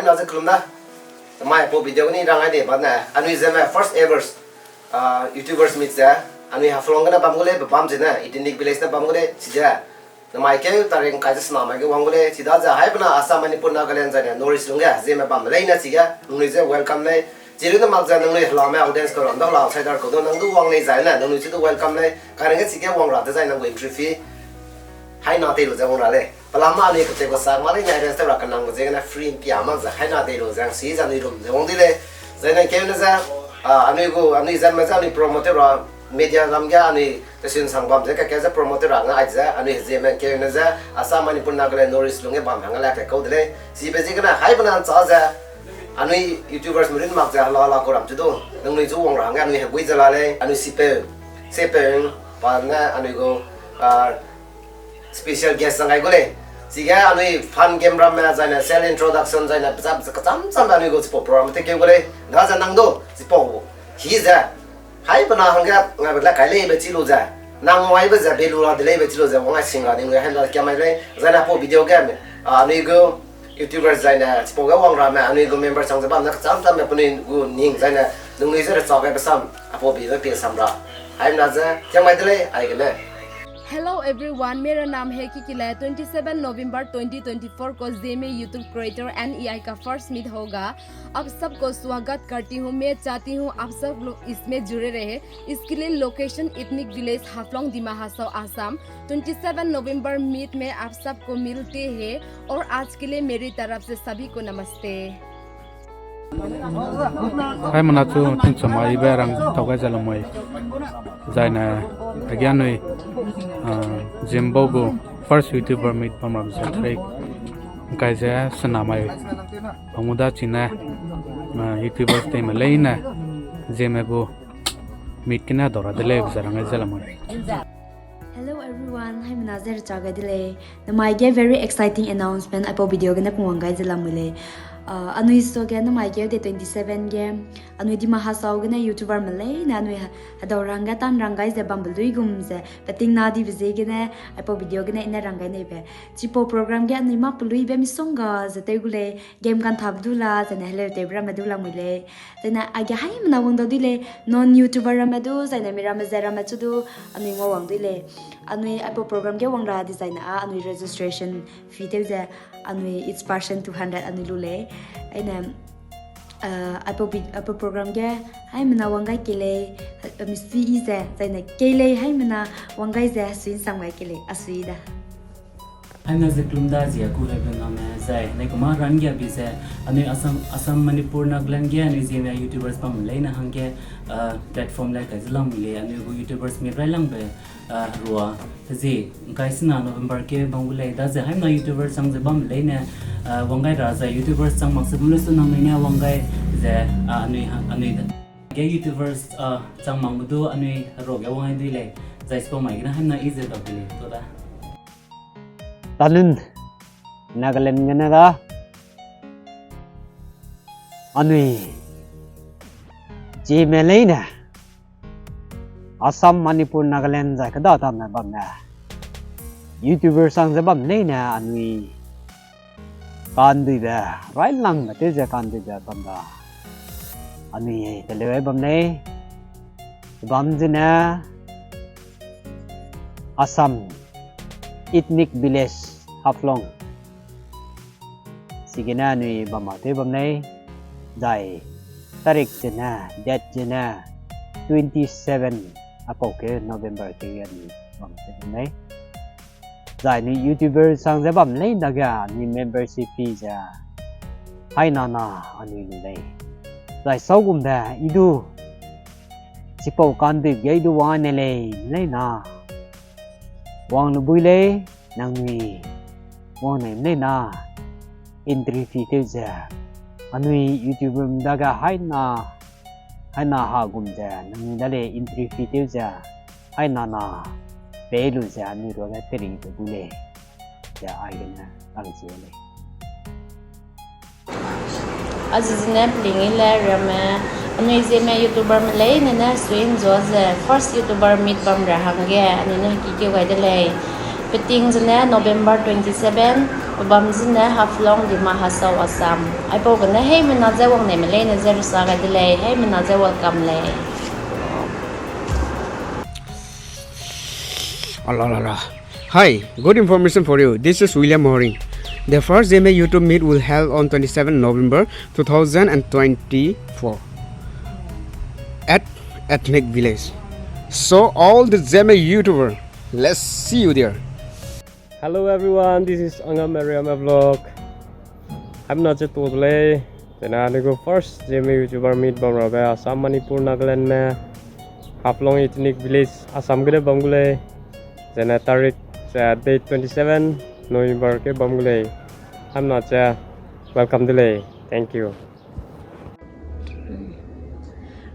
na sa klum na mai po video ni rang ai de ba na anui Zeme first ever YouTubers Meet sa anui Haflong na pamgule bam jena itinik village na pamgule sija na mai ke tareng kai sa na mai ke wangule sida ja hai bana Assam Manipur Nagaland ja na Norris lunga Zeme bam lai na siga nungni je welcome nei jiru na magja nungni hlama audience ko ron da la outsider ko do nang du wang nei ja na nungni chu welcome nei kareng ke siga wang ra da ja nang entry fee hai na te lo ja wang ra le Palama ni kete ko sang mali nyai resta ra kanang je na free piama za hai na te lo jang si ja ni rum je wang dile je na ke na za ani zan ma za ni promoter ra media lam ga ani tesin sang bam je ka ke za promoter ra nga ai za ani Zeme ke na za Assam Manipur Nagaland Norris lunge bam hang la ka ko dile si be je na hai bana cha za ani YouTubers murin mak ja la la ko ram chu do nang ni chu wang ra nga ani he gui za la le ani sepe pa na ani go special guest sangai gole siga anui fun camera ma jaina sell introduction jaina jam cham anui go sipo program te ke gole da ja nang do sipo hi ja hai bana hanga ngai bla kai le be chi lo ja nang wai be ja be lo la de le be chi lo ja wang sing la ding le han la kya mai le jaina po video game anui go YouTubers jaina sipo ga wang ra ma anui go member sang ja ba na cham me puni go ning jaina nung ni ja cha ga sam apo bi be pe sam ra hai na ja kya mai de le ai ga le hello everyone मेरा नाम है किकिला 27 नवंबर 2024 को ज़ेमे YouTube creator NEI का first meet होगा। आप सबको स्वागत करती हूँ। मैं चाहती हूँ आप सब लोग इसमें जुड़े रहे। इसके लिए लोकेशन इथनिक विलेज हाफलोंग दिमा हासाओ आसाम 27 नवंबर मीट में आप सबको मिलते हैं और आज के लिए मेरी तरफ से सभी को नमस्ते। Hai mana tu tin sama iba rang tauga jalamoi zaina again noi Zimbogo first YouTuber Meet pamram satrai kaisa sanamai pamuda china YouTubers te malaina Zeme go meet kina dora dele zarang jalamoi. Hello everyone, I'm Nazir Chagadile. The my very exciting announcement about video gana kuwangai jalamule. Anui so gana my the 27 game. Anui di mahasau gana YouTuber Malay na anui adoranga tan rangai ze bambului gumze. Pating na di vize gana about video gana ina rangai nebe. Chipo program gana anui ma pului be misonga ze tegule game kan thabdula ze na hello tebra madula mule. Zena aga hai na wang dile non YouTuber ramadu ze na mira mazera machudu anui ngawang dile. Anui Apple program ke wang ra design anui registration fee te je anui each person 200 anui lule aina Apple program ke hai mana wangai kele misi ize zaina kele hai mana wangai ze swin samgai kele asuida I'm not the Klumda Zia Kulabana Zai, Nekoma Rangya Biza, and Assam Manipur Nagaland and Zeme YouTubers from Lena Hange platform like Islamile and YouTubers Meet Railambe Rua Z Kaisina November Ke Bangule does a Hama YouTubers sang the Bam Lena Wangai Raza YouTubers sang Maximulus Namina Wangai the Anui Gay YouTubers sang Mangudu Anui Roga Wangai Dile Zaispo Magna Hana is it of the Talun Nagaland nganaga anui Zeme leina Assam Manipur Nagaland za kada tam na bam na YouTuber sang za bam leina anui kandu da right lang te ja kandu da bam da anui telewe bam nei bam jina Assam ethnic village Haflong sigina nui bamate bamnai dai tarik jena date jena 27 apoke November ke ni bamte bamnai dai ni YouTuber sang ja bamnai daga ni membership fee ja hai nana ani ni dai dai saugum da idu sipo kan de gaidu wa ne le nei na Wang nubule nangwi wang ne na entry fee te ja anui YouTuber daga hai na ha gum ja nang dale entry fee te ja hai na pe lu ja ni ro ga teri te bule ja ai na ang je le Azizne plingile rame Anui Zeme YouTuber Malay na swing Jose first YouTuber Meet bam rahange anina kiki waidele fitting November 27 babam zine Haflong di Mahasau Assam. Ai po gana hey menaze wang ne mele ne zer sa ga dile hey menaze welcome le. Allah. Hi, good information for you. This is William Moring. The first Zeme YouTube Meet will held on 27 November 2024 at Ethnic Village. So all the Zeme YouTuber, let's see you there. Hello everyone, this is Angam Mariam Vlog. I'm not just today. Then I go first Zeme YouTuber Meet Bamraga Assam Manipur Nagaland में Haflong Ethnic Village Assam के बंगुले. Then I तारीख date 27 November के बंगुले. I'm not welcome delay. Thank you.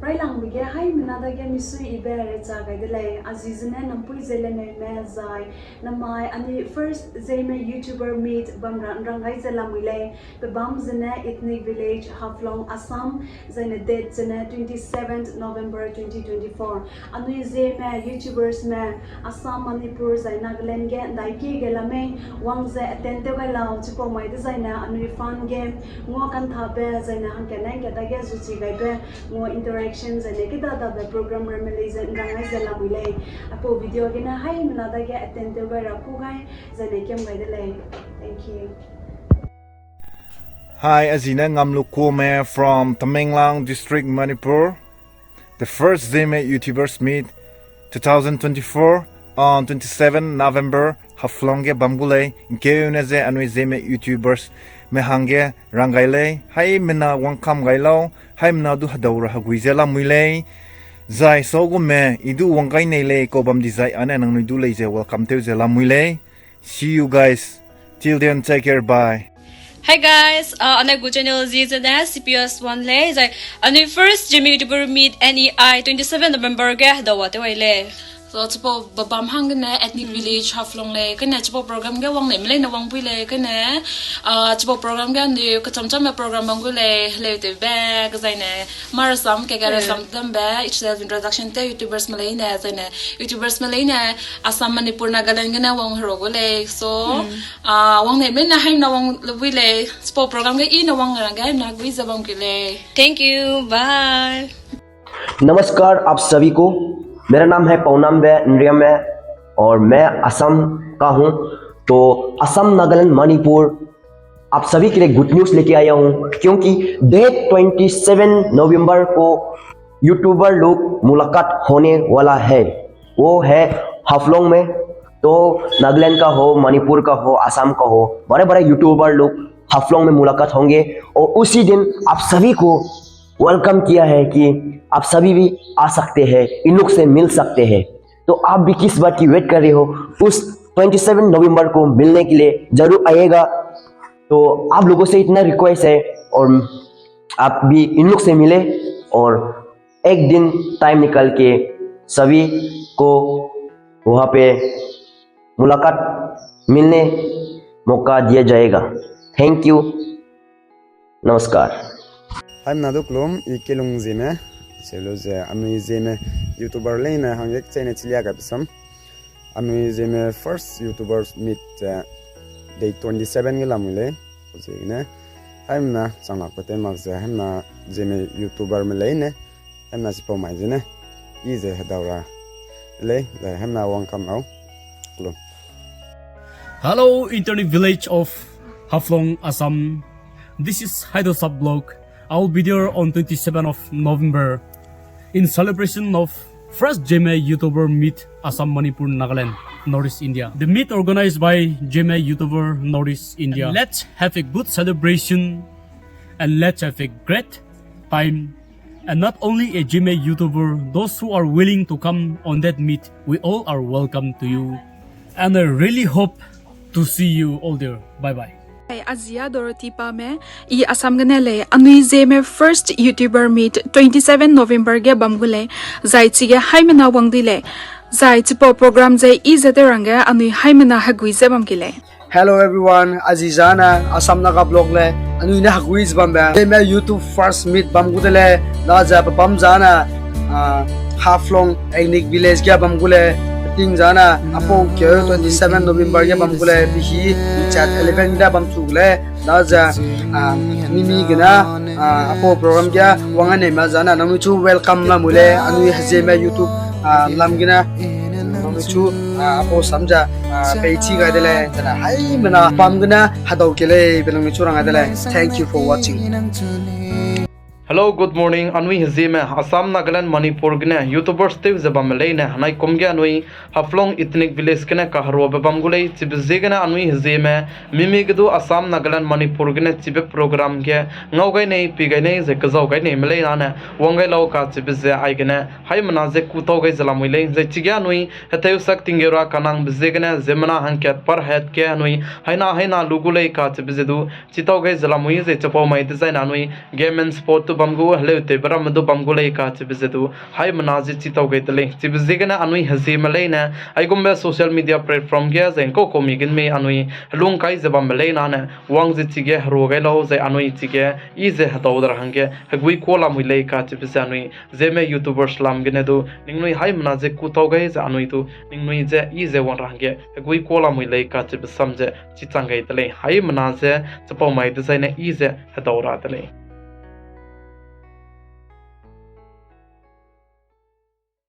Right lang bigay hay minada ge misu ibere cha ga dile azizne nampui zele me zai namai ani first Zeme YouTuber Meet bamran rangai zela muile be bam zene ethnic village Haflong Assam zene date zene 27th November 2024 anu Zeme YouTubers me Assam Manipur zai Nagaland ge daiki ge lame wang ze attend de lao chipo mai de zaina anu fan ge ngo kan thabe zaina han ke nai ge da ge zuchi gai be ngo interaction and nekida da program release rangai zela muile apo video gina hai minada ge attentive ra ku gai zane kem gai dele. Thank you. Hi, Azina Ngamlukome from Tamenglang District, Manipur. The first Zeme YouTubers Meet 2024 on 27 November Haflonge Bambule Inkeuneze Anui Zeme YouTubers Mehange Rangaile Hai Mena Wankam Gailo Hai Mena Du Hadaura Haguizela Mule Zai Sogo Me Idu Wangai Nele Kobam Dizai Anang Nudu Leze. Welcome to Zela Mule. See you guys. Till then, take care. Bye. Hi guys, on a good channel season CPS 1 le zai anu first Zeme YouTuber Meet NEI 27 November ge da wa te wai le so chipo babam hang ne ethnic village Haflong le kana chipo program ge wang ne mle na wang pui le kana chipo program ge ni ka cham cham program bang le te ba zai ne mar sam ke ga sam dam ba it's self introduction te YouTubers mle ne zai ne YouTubers mle ne Assam Manipur Nagaland ge na wang hro go le so wang ne mle na hai na wang le le sport program के इन वंग रंगा ना कोई जबाम के लिए thank you bye. नमस्कार आप सभी को, मेरा नाम है पौनाम नरियम और मैं असम का हूं। तो असम नागालैंड मणिपुर आप सभी के लिए गुड न्यूज़ लेके आया हूं क्योंकि डेट 27 नवंबर को यूट्यूबर लोग मुलाकात होने वाला है। वो है हाफलोंग में। तो नागालैंड का हो, मणिपुर का हो, असम का हो, बड़े बड़े यूट्यूबर लोग हाफलोंग में मुलाकात होंगे और उसी दिन आप सभी को वेलकम किया है कि आप सभी भी आ सकते हैं, इन लोग से मिल सकते हैं। तो आप भी किस बात की वेट कर रहे हो, उस 27 नवंबर को मिलने के लिए जरूर आइएगा। तो आप लोगों से इतना रिक्वेस्ट है और आप भी इन लोग से मिले और एक दिन टाइम निकाल के सभी को वहाँ पे मुलाकात मिलने मौका दिया जाएगा। थैंक यू, नमस्कार। I'm Naduklum Ikelung Zeme Seluze Anu Zeme YouTuber Lane Hangek Chene Chilia Gabsam Anu Zeme first YouTubers Meet day 27 Gilamule Zene I'm na Sanakote Magza Hemna Zeme YouTuber Melene Hemna Sipo Mazine Easy Hedaura Le Hemna won't come out. Hello, internet village of Haflong, Assam. This is Haido Subblog. I will be there on 27th of November in celebration of first Zeme YouTuber Meet Assam Manipur Nagaland, Northeast India. The meet organized by Zeme YouTuber Northeast India. And let's have a good celebration and let's have a great time. And not only a Zeme YouTuber, those who are willing to come on that meet, we all are welcome to you. And I really hope to see you all there. Bye bye. Azia Dorothy Pame I Assam ganele Anui Zeme first YouTuber Meet 27 November ge bamgule zaichi ge haimena wangdile zaichi po program zai izete ranga Anui haimena hagui zebam gile. Hello everyone, Azizana Assam naga blog le Anui na haguiz bamba Zeme YouTube first meet bamgudele na ja bamjana Haflong Ethnic Village ge bamgule ting jana apo ke 27 November ge bam gule bihi chat 11 da bam chule da ja mimi gina apo program ge wangane ma jana namu chu welcome la mule anu Zeme YouTube lam gina namu chu apo samja peichi ga dele jana hai mana pam gina hadau kele benang chu ranga dele. Thank you for watching. Hello, good morning. Anui Zeme Assam, Nagaland, Manipur gene YouTubers te zabam leine hanai komge anui Haflong ethnic village gene kahro babam gulei chibze gene anui Zeme mimi gdu Assam, Nagaland, Manipur gene chibe program ge ngaugai nei pigai nei ze kazau gai nei melei na wangai lau ka chibze ai gene hai mana ze kutau gai zalamui lei ze chigya anui heteu sak tingera kanang bze gene zemana hanket par het ke anui haina lugulei ka chibze du chitau gai zalamui ze chapau mai design anui game and sport bamgu hello te baramadu bamgu lei ka chibizedu hai manaji chitau gaitale chibizegana anui Zeme leina ai gombe social media platform ge zenko komigin me anui lung kai zabam leina na wangji chige rogai lo ze anui chige ize hatawdar hange hagui kola mui lei ka chibizanui Zeme YouTubers lam genedu ningnui hai manaji kutau gai za anui tu ningnui je ize won range hagui kola mui lei ka chibisam je chichangai tale hai manaje chapau mai design ize hatawra tale